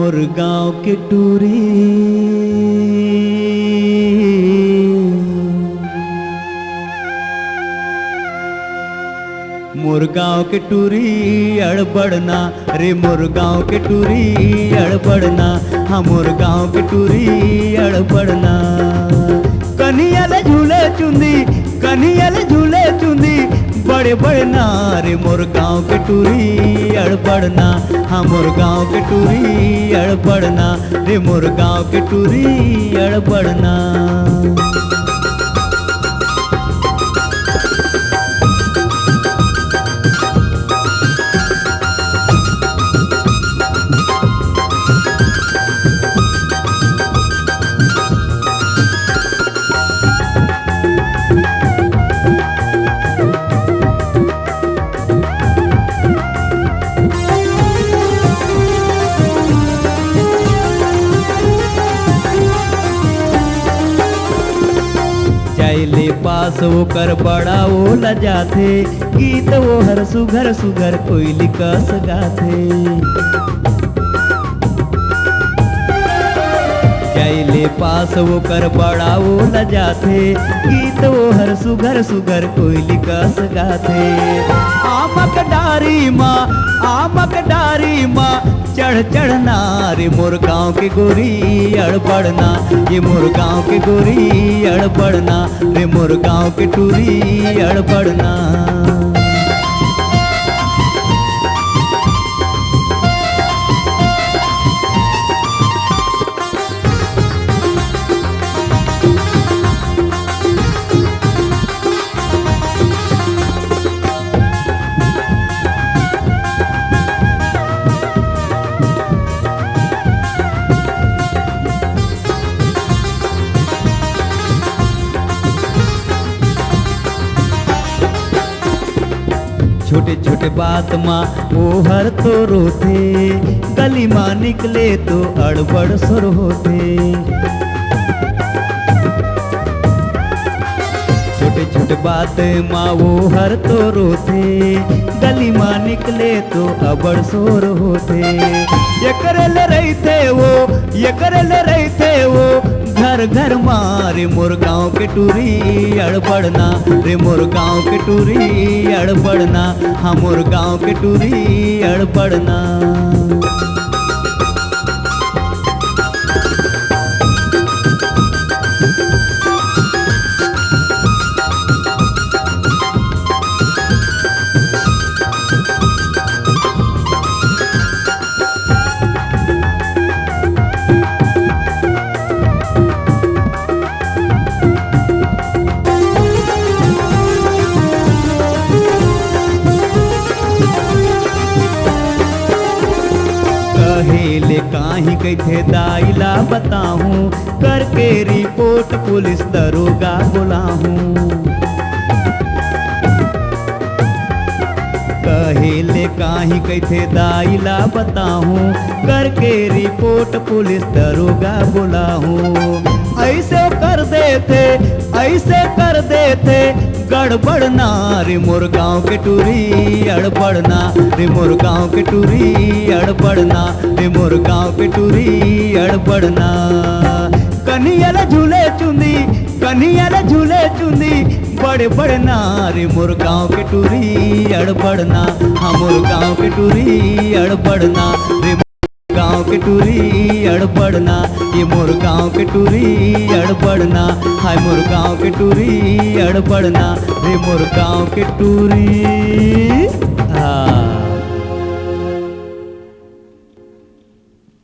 मोर गांव के टूरी मोर गांव के टूरी अड़बड़ना रे मोर गांव के टूरी अड़बड़ना हाँ मोर गांव के टूरी अड़बड़ना कन्हैया झूले चुंदी कन्हैया झूले चुंदी बड़े बड़े ना रे मोर गांव के टूरी अड़बड़ना हाँ मोर गांव के टूरी अड़बड़ना रे मोर गांव के टूरी अड़बड़ना। ले पास वो कर बड़ा वो लजाथे गीत वो हर सुघर सुघर कोयली कस गाथे ले पास वो कर बड़ा वो लजाथे गीत वो हर सुघर सुघर कोयली कस गाथे आमक डारी माँ चढ़ चढ़ना रे मोर गांव के गोरी अड़बड़ना ये मोर गांव के गोरी अड़बड़ना रे मोर गांव के टूरी अड़बड़ना। छोटे छोटे बात माँ वो हर तो रोते गली माँ निकले तो अड़बड़ सुर होते छोटे छोटे बात माँ वो हर तो रोते गली माँ निकले तो अबड़ शोर होते ये करले रही थे वो घर घर मारे मोर गांव के टूरी अड़बड़ना रे मोर गांव के टूरी अड़बड़ना हाँ मोर गांव के टूरी अड़बड़ना। कहेले काहीं कैथे दाइला बताहूँ करके रिपोर्ट पुलिस दरोगा बुलाहूँ कहेले काहीं कैथे दाइला बताहूँ करके रिपोर्ट पुलिस दरोगा बुलाहूँ ऐसे कर देते गड़बड़ना रे मोर गांव के टूरी अड़बड़ना रे मोर गांव के टूरी अड़बड़ना रे मोर गांव के टूरी अड़बड़ना कन्हैया झूले चुंदी बड़े बड़े ना रे मोर गांव के टूरी अड़बड़ना हाँ मोर गांव के टूरी अड़बड़ना रे गांव के टूरी अड़बड़ना ये मोर गांव के टूरी अड़बड़ना हाय मोर गांव के टूरी अड़बड़ना रे मोर गांव के टूरी हाँ।